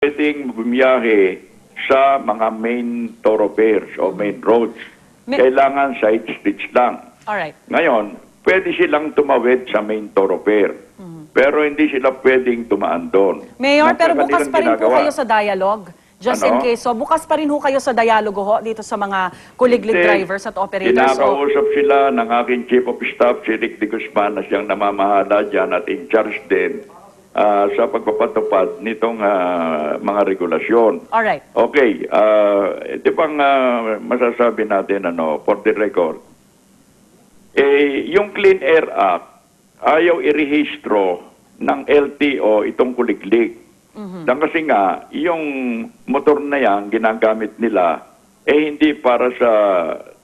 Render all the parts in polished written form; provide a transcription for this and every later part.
pwedeng bumiyahe sa mga main thoroughfares o main roads. Kailangan side streets lang. Alright. Ngayon, pwede silang tumawid sa main thoroughfare. Pero hindi sila pwedeng tumaan doon. Mayor, pero Kanilang bukas pa rin po ginagawa. kayo sa dialogue. Just in Ano? case. So, bukas pa rin ho kayo sa dialogue ho dito sa mga kuliglig Hindi. drivers at operators. So, Kinakausap sila ng aking Chief of Staff, si Rick de Guzman, na siyang namamahala dyan at in charge din sa pagpapatupad nitong mga regulasyon. alright. Okay, ito pang masasabi natin for the record. Yung Clean Air Act, ayaw irehistro ng LTO itong kuliglig. Kasi nga, yung motor na yan, ginagamit nila, hindi para sa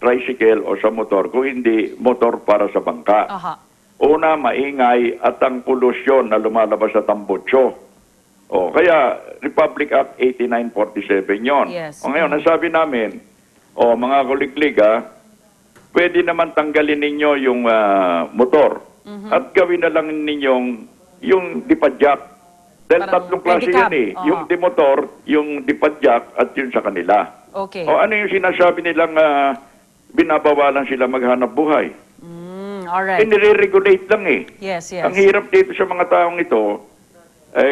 tricycle o sa motor, kung hindi motor para sa bangka. Aha. Una, maingay at ang polusyon na lumalabas sa tambutso. Kaya Republic Act 8947 yon. Yes. Ngayon, nasabi namin, mga kuliglig, pwede naman tanggalin ninyo yung motor at gawin na lang ninyong yung dipadjak. Dahil Parang tatlong klase pedicab. yan yung dimotor, yung dipadjak at yun sa kanila. Okay. Ano yung sinasabi nilang binabawalan sila maghanap buhay? Alright. Nire-regulate lang Yes, yes. Ang hirap dito sa mga taong ito,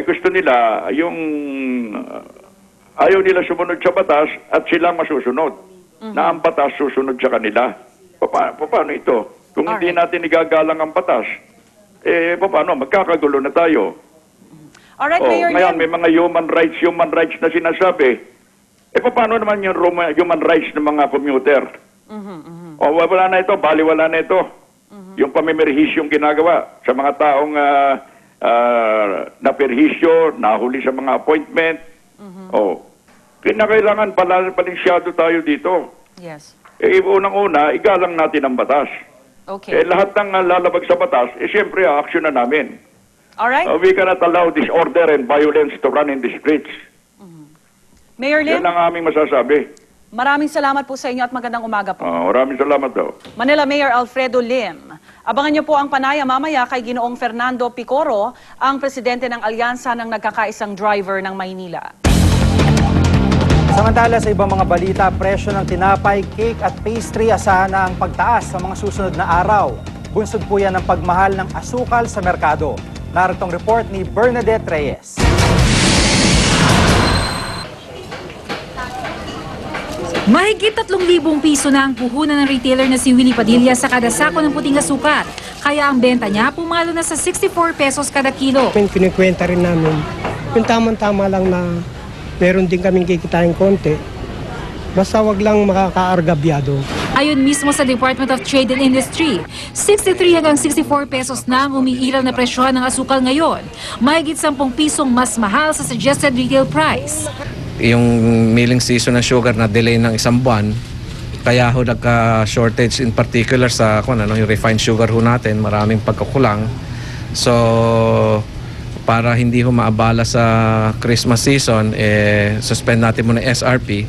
gusto nila yung ayaw nila sumunod sa batas at sila masusunod. Na ang batas susunod sa kanila. Paano ito? Kung hindi natin igagalang ang batas, paano? Magkakagulo na tayo. Alright, Mayor Ngayon, Lim. may mga human rights na sinasabi. Paano naman yung human rights ng mga commuter? Wala na ito, baliwala na ito. Yung pamimerihisyong ginagawa sa mga taong naperhisyo, nahuli sa mga appointment. Kinakailangan palinsyado tayo dito. Yes. Unang-una, igalang natin ang batas. Okay. Lahat ng lalabag sa batas, siyempre, action na namin. Alright. We cannot allow disorder and violence to run in the streets. Mayor Lim, Yan ang aming masasabi. maraming salamat po sa inyo at magandang umaga po. Maraming salamat daw. Manila Mayor Alfredo Lim. Abangan niyo po ang panaya mamaya kay Ginoong Fernando Picoro, ang presidente ng alyansa ng nagkakaisang driver ng Maynila. Samantala sa ibang mga balita, presyo ng tinapay, cake at pastry asahan na ang pagtaas sa mga susunod na araw. Bunsod po yan ng pagmahal ng asukal sa merkado. Naritong report ni Bernadette Reyes. Mahigit 3,000 piso na ang puhunan ng retailer na si Willie Padilla sa kada sako ng puting asukal. Kaya ang benta niya pumalo na sa 64 pesos kada kilo. Kinikwenta rin namin. Yung tamang-tama lang na meron din kaming kikitain konti. Basta wag lang makakaargabyado. Ayon mismo sa Department of Trade and Industry, 63 hanggang 64 pesos na ang umiiral na presyohan ng asukal ngayon. Mahigit 10 pisong mas mahal sa suggested retail price. Yung milling season ng sugar na delay ng isang buwan, kaya ho nagka-shortage in particular sa yung refined sugar ho natin, maraming pagkukulang. So, para hindi ho maabala sa Christmas season, suspend natin muna SRP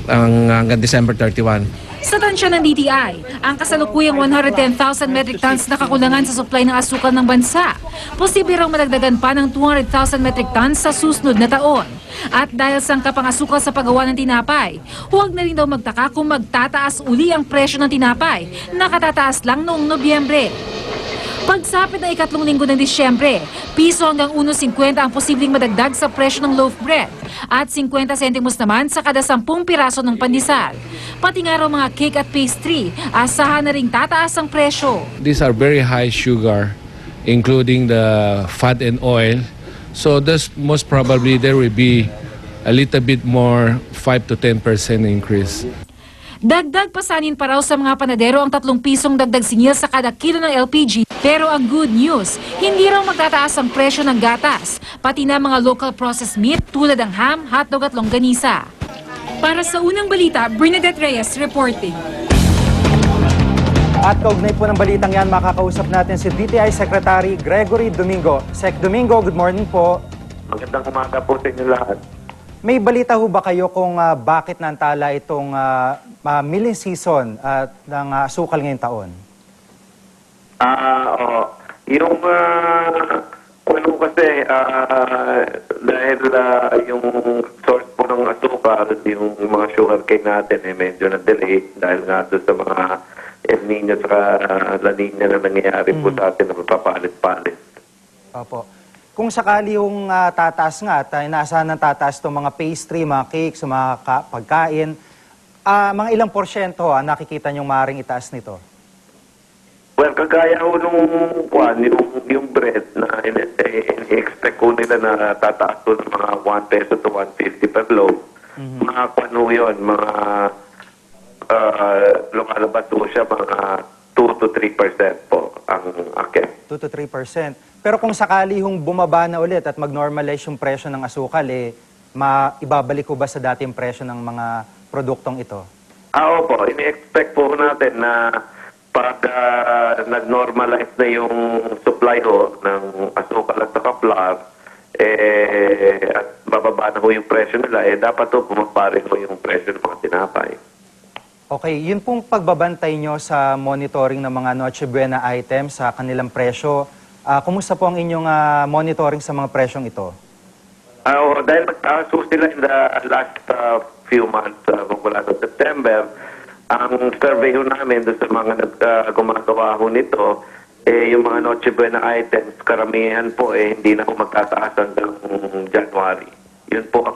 hanggang December 31. Sa tansya ng DTI, ang kasalukuyang 110,000 metric tons na kakulangan sa supply ng asukal ng bansa. Posible raw madagdagan pa ng 200,000 metric tons sa susunod na taon. At dahil sangkap ang asukal sa paggawa ng tinapay, huwag na rin daw magtaka kung magtataas uli ang presyo ng tinapay, nakatataas lang noong Nobyembre. Pagsapit ng ikatlong linggo ng Disyembre, piso hanggang 1.50 ang posibleng madagdag sa presyo ng loaf bread at 50 centimos naman sa kada 10 piraso ng pandesal. Pati nga raw mga cake at pastry, asahan na ring tataas ang presyo. These are very high sugar, including the fat and oil. So most probably there will be a little bit more 5 to 10% increase. Dagdag pasanin pa raw sa mga panadero ang 3 pisong dagdag singil sa kada kilo ng LPG. Pero ang good news, hindi raw magtataas ang presyo ng gatas, pati na mga local processed meat tulad ng ham, hotdog at longganisa. Para sa unang balita, Bernadette Reyes reporting. At kaugnay po ng balitang yan, makakausap natin si DTI Secretary Gregory Domingo. Sec Domingo, good morning po. Magandang umaga po sa inyo lahat. May balita ho ba kayo kung bakit naantala itong milling season ng asukal ngayong taon? Yung Ano kasi, dahil yung source po ng asukal, yung mga sugarcane natin, medyo na-delay dahil nga doon sa mga El Nino at La Nina na nangyayari po sa atin na magpapalit-palit. Opo. Kung sakali yung tataas nga, at inaasahan ng tataas itong mga pastry, mga cakes, mga pagkain, mga ilang porsyento nakikita niyong maaaring itaas nito? Well, kagaya ho yung bread na i-expect ko nila na tataas to ng mga 1 peso to 150 per loaf. Mga yun, mga lumalabas po siya, mga 2 to 3% po ang akin. 2 to 3%. Pero kung sakali hong bumaba na ulit at mag-normalize yung presyo ng asukal, maibabalik ko ba sa dating presyo ng mga produktong ito? Opo, ini-expect po natin na pag nag-normalize na yung supply ho ng asukal at saka flour, at bababa na ho yung presyo nila, dapat ho bumaba rin ho yung presyo ng mga tinapay. Okay, yun pong pagbabantay nyo sa monitoring ng mga Noche Buena items sa kanilang presyo. Kumusta po ang inyong monitoring sa mga presyong ito? Dahil nagtaas sila in the last few months, mula sa September, ang survey ho namin doon sa mga gumagawa ho nito, yung mga Noche Buena items, karamihan po hindi na ho magtataas hanggang January. Yun po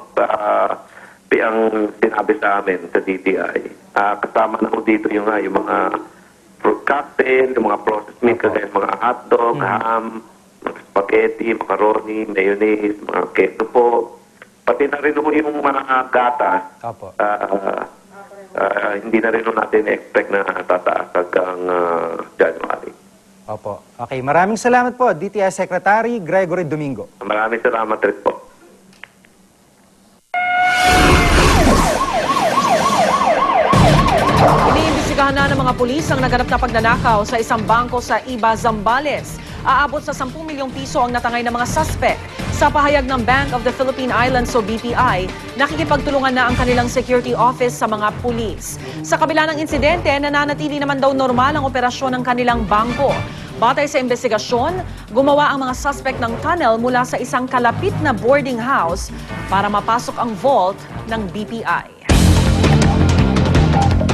ang sinabi sa amin sa DTI. Kasama na ho dito yung mga fruit cocktail, yung mga processed meat, kagaya mga hotdog, ham, mga spaghetti, macaroni, mayonnaise, mga keto po. Pati na rin ho yung mga gatas. Opo. Hindi na rin ho natin expect na tataas hanggang January. Opo. Okay, maraming salamat po, DTI Secretary Gregory Domingo. Maraming salamat rin po. Iniimbestigahan na ng mga pulis ang naganap na pagnanakaw sa isang bangko sa Iba, Zambales. Aabot sa 10 milyong piso ang natangay ng mga suspect. Sa pahayag ng Bank of the Philippine Islands o BPI, nakikipagtulungan na ang kanilang security office sa mga pulis. Sa kabila ng insidente, nananatili naman daw normal ang operasyon ng kanilang bangko. Batay sa investigasyon, gumawa ang mga suspect ng tunnel mula sa isang kalapit na boarding house para mapasok ang vault ng BPI.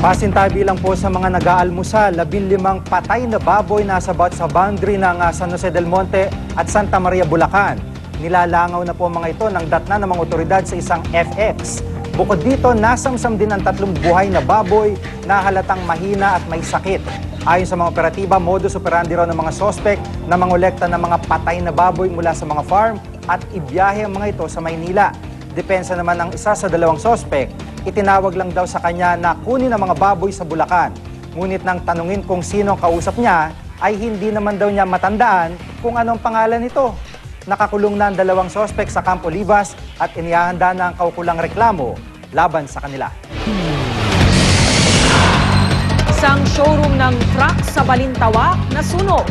Pasintabi lang po sa mga nag-aalmusal, 15 patay na baboy nasa sa boundary ng San Jose del Monte at Santa Maria, Bulacan. Nilalangaw na po mga ito ng datna ng mga otoridad sa isang FX. Bukod dito, nasamsam din ang 3 buhay na baboy na halatang mahina at may sakit. Ayon sa mga operatiba, modus operandi raw ng mga sospek na mangolekta ng mga patay na baboy mula sa mga farm at ibiyahe ang mga ito sa Maynila. Depensa naman ng isa sa 2 sospek, itinawag lang daw sa kanya na kunin ang mga baboy sa Bulacan. Ngunit nang tanungin kung sino ang kausap niya, ay hindi naman daw niya matandaan kung anong pangalan nito. Nakakulong na ang 2 sospek sa Camp Olivas at inihahanda na ang kaukulang reklamo laban sa kanila. Isang showroom ng truck sa Balintawak nasunog.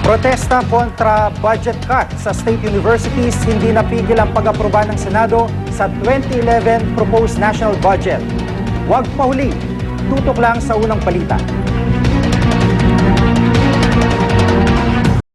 Protesta kontra budget cut sa state universities, hindi napigil ang pag-aproba ng Senado sa 2011 proposed national budget. Huwag pahuli, tutok lang sa unang balita.